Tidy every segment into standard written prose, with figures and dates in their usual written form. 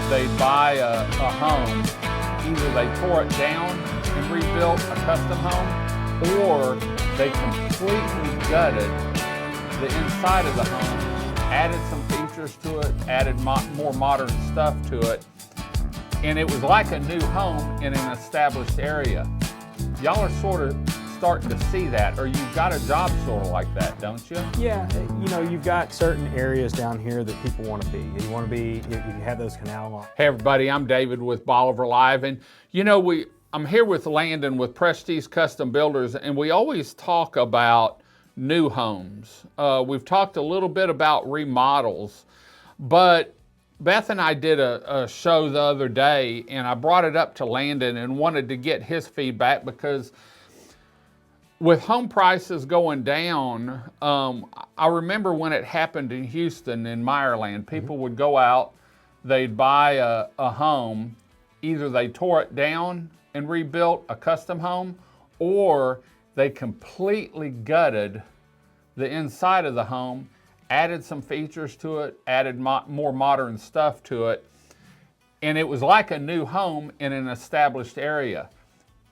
they buy a home, either they tore it down and rebuilt a custom home, or they completely gutted the inside of the home, added some features to it, added more modern stuff to it, and it was like a new home in an established area. Y'all are sort of starting to see that, or you've got a job sort of like that, don't you? Yeah, you know, you've got certain areas down here that people want to be. You want to be, you have those canal lots. Hey everybody, I'm David with Bolivar Live, and you know, I'm here with Landon with Prestige Custom Builders, and we always talk about new homes. We've talked a little bit about remodels, but Beth and I did a show the other day, and I brought it up to Landon and wanted to get his feedback because with home prices going down, I remember when it happened in Houston in Meyerland, people would go out, they'd buy a home, either they tore it down and rebuilt a custom home, or they completely gutted the inside of the home, added some features to it, added more modern stuff to it, and it was like a new home in an established area.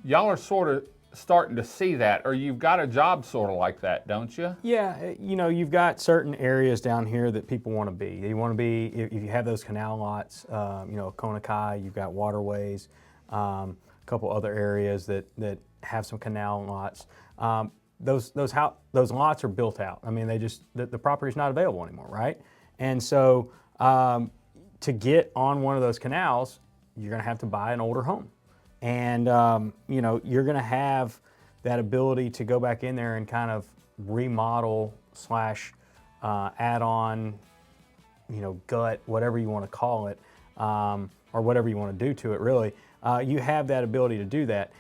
Y'all are sort of starting to see that, or you've got a job sort of like that, don't you? Yeah, you know, you've got certain areas down here that people want to be. You want to be, if you have those canal lots, you know, Konakai, you've got waterways, a couple other areas that have some canal lots. Those lots are built out. I mean, the property's not available anymore, right? And so to get on one of those canals, you're going to have to buy an older home. And, you know, you're going to have that ability to go back in there and kind of remodel slash add on, you know, gut, whatever you want to call it, or whatever you want to do to it, really. You have that ability to do that.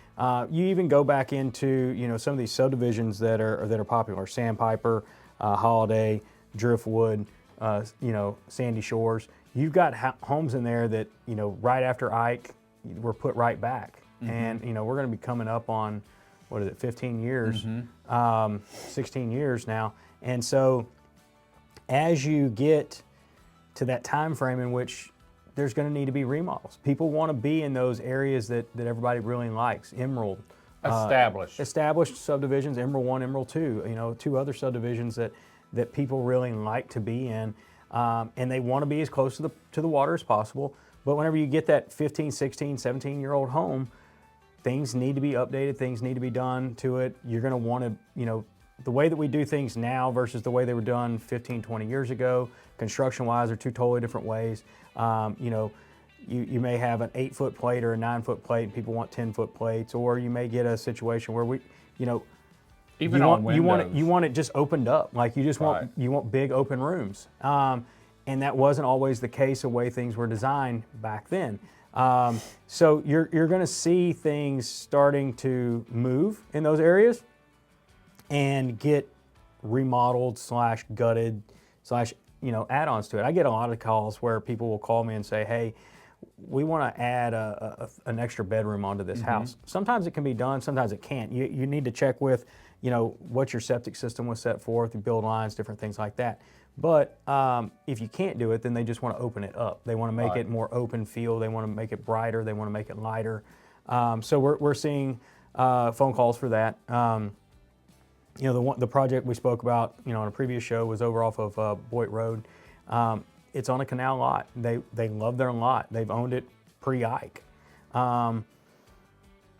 You even go back into, you know, some of these subdivisions that are popular, Sandpiper, Holiday, Driftwood, you know, Sandy Shores. You've got homes in there that, you know, right after Ike, were put right back. Mm-hmm. And, you know, we're going to be coming up on, what is it, 15 years, 16 years now. And so as you get to that time frame in which there's going to need to be remodels, people want to be in those areas that everybody really likes. Emerald. Established subdivisions, Emerald 1, Emerald 2, you know, two other subdivisions that people really like to be in. And they want to be as close to the water as possible. But whenever you get that 15, 16, 17-year-old home, things need to be updated, things need to be done to it. You're going to want to, you know, the way that we do things now versus the way they were done 15, 20 years ago, construction-wise, are two totally different ways. You know, you may have an 8-foot plate or a 9-foot plate, and people want 10-foot plates, or you may get a situation where you know, even you want it just opened up, like you want big open rooms. And that wasn't always the case the way things were designed back then. So you're going to see things starting to move in those areas and get remodeled slash gutted slash, you know, add-ons to it. I get a lot of calls where people will call me and say, hey, we want to add an extra bedroom onto this house. Sometimes it can be done, sometimes it can't. You need to check with, you know, what your septic system was set for, the build lines, different things like that. But if you can't do it, then they just want to open it up. They want to make it more open feel. They want to make it brighter. They want to make it lighter. So we're seeing phone calls for that. You know, the project we spoke about, you know, on a previous show was over off of Boyd Road. It's on a canal lot. They love their lot. They've owned it pre-Ike.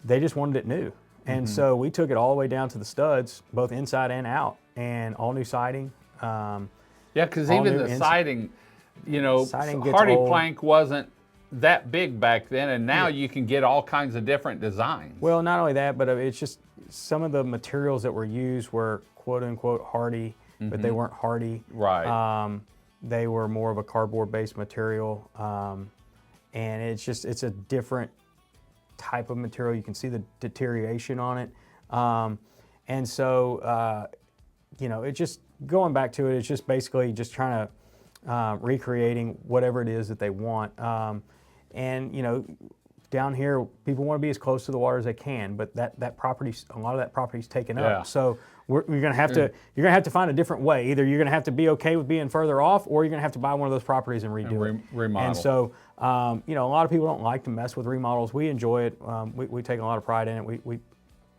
They just wanted it new. And so we took it all the way down to the studs, both inside and out, and all new siding. Yeah, because even the siding, you know, Hardy plank wasn't that big back then, and now you can get all kinds of different designs. Well, not only that, but it's just some of the materials that were used were quote-unquote hardy, but they weren't hardy. Right. They were more of a cardboard-based material, and it's a different type of material. You can see the deterioration on it. And so, you know, it just, going back to it, it's just basically just trying to recreating whatever it is that they want. And, you know, down here, people want to be as close to the water as they can, but that property, a lot of that property is taken up. So you're gonna have to find a different way. Either you're gonna have to be okay with being further off, or you're gonna have to buy one of those properties and redo it. Remodel. And so, you know, a lot of people don't like to mess with remodels. We enjoy it. We take a lot of pride in it. We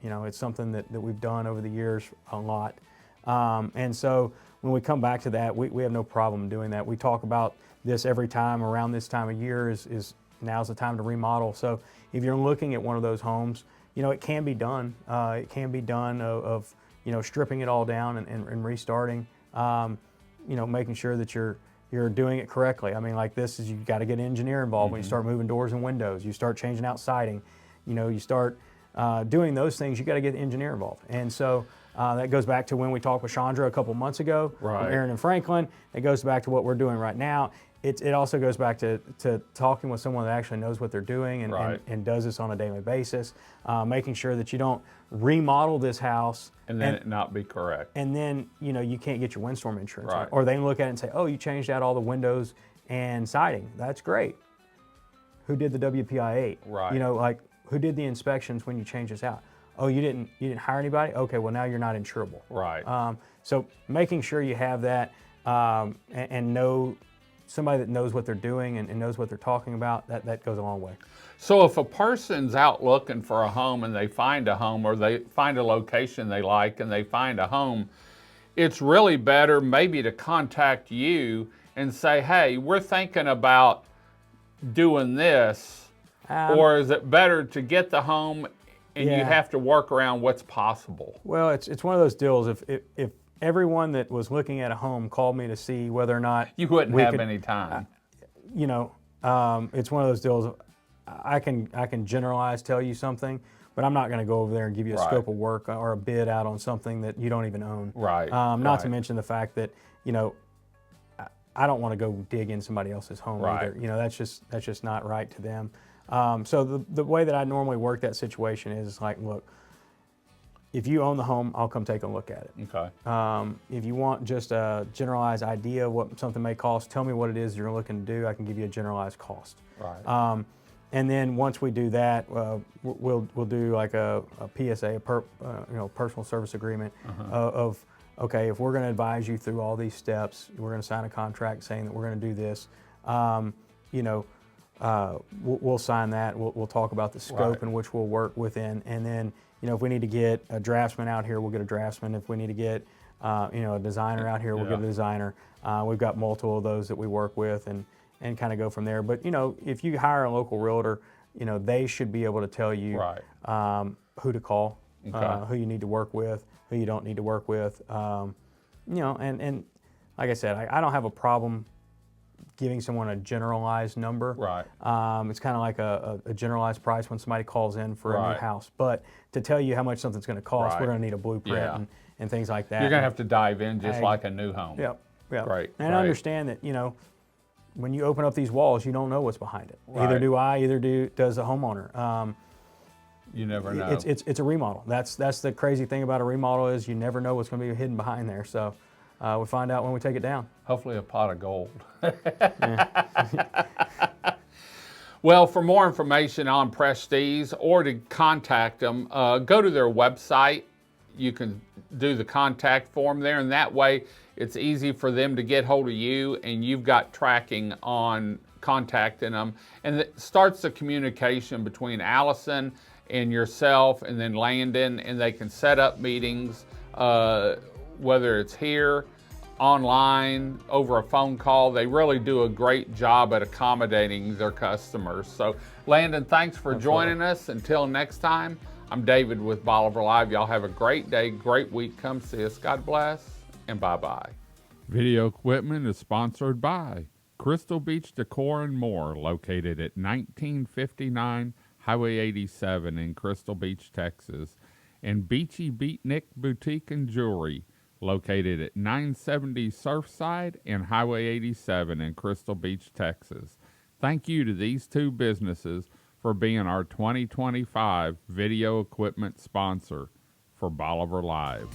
you know, it's something that we've done over the years a lot. And so when we come back to that, we have no problem doing that. We talk about this every time around this time of year is now's the time to remodel. So if you're looking at one of those homes, you know, it can be done. It can be done of you know, stripping it all down and restarting, you know, making sure that you're doing it correctly. I mean, like this is, you got to get an engineer involved. When you start moving doors and windows, you start changing out siding, you know, you start doing those things, you got to get the engineer involved. And so that goes back to when we talked with Chandra a couple months ago, right. from Aaron and Franklin. It goes back to what we're doing right now. It also goes back to talking with someone that actually knows what they're doing and does this on a daily basis, making sure that you don't remodel this house and then it not be correct. And then, you know, you can't get your windstorm insurance. Right. Or they look at it and say, oh, you changed out all the windows and siding. That's great. Who did the WPI 8? Right. You know, like, who did the inspections when you changed this out? Oh, you didn't hire anybody? Okay, well, now you're not insurable. Right. So making sure you have that and know somebody that knows what they're doing and knows what they're talking about, that goes a long way. So if a person's out looking for a home and they find a home, or they find a location they like and they find a home, it's really better maybe to contact you and say, hey, we're thinking about doing this, or is it better to get the home and you have to work around what's possible? Well, it's one of those deals. If everyone that was looking at a home called me to see whether or not you wouldn't have any time. You know, it's one of those deals. I can generalize, tell you something, but I'm not going to go over there and give you a scope of work or a bid out on something that you don't even own. Right. Not to mention the fact that, you know, I don't want to go dig in somebody else's home either. You know, that's just not right to them. So the way that I normally work that situation is like, look, if you own the home, I'll come take a look at it. Okay. If you want just a generalized idea of what something may cost, tell me what it is you're looking to do. I can give you a generalized cost. Right. And then once we do that, we'll do like a PSA, you know, personal service agreement of, okay, if we're going to advise you through all these steps, we're going to sign a contract saying that we're going to do this. You know, we'll sign that. We'll talk about the scope in which we'll work within, and then, you know, if we need to get a draftsman out here, we'll get a draftsman. If we need to get, you know, a designer out here, we'll get a designer. We've got multiple of those that we work with and kind of go from there. But, you know, if you hire a local realtor, you know, they should be able to tell you who to call, who you need to work with, who you don't need to work with. You know, and like I said, I don't have a problem giving someone a generalized number. Right. It's kind of like a generalized price when somebody calls in for a new house. But to tell you how much something's going to cost, we're going to need a blueprint and things like that. You're going to have to dive in just like a new home. Yep. Right. And I understand that, you know, when you open up these walls, you don't know what's behind it. Right. Either do I, does the homeowner. You never know. It's a remodel. That's the crazy thing about a remodel is you never know what's going to be hidden behind there. So we find out when we take it down. Hopefully a pot of gold. Well, for more information on Prestige or to contact them, go to their website. You can do the contact form there, and that way it's easy for them to get hold of you, and you've got tracking on contacting them. And it starts the communication between Allison and yourself and then Landon, and they can set up meetings, whether it's here, online, over a phone call. They really do a great job at accommodating their customers. So Landon, thanks for joining us. Until next time, I'm David with Bolivar Live. Y'all have a great day, great week. Come see us. God bless, and bye-bye. Video equipment is sponsored by Crystal Beach Decor and More, located at 1959 Highway 87 in Crystal Beach, Texas, and Beachy Beatnik Boutique and Jewelry, located at 970 Surfside and Highway 87 in Crystal Beach, Texas. Thank you to these two businesses for being our 2025 video equipment sponsor for Bolivar Live.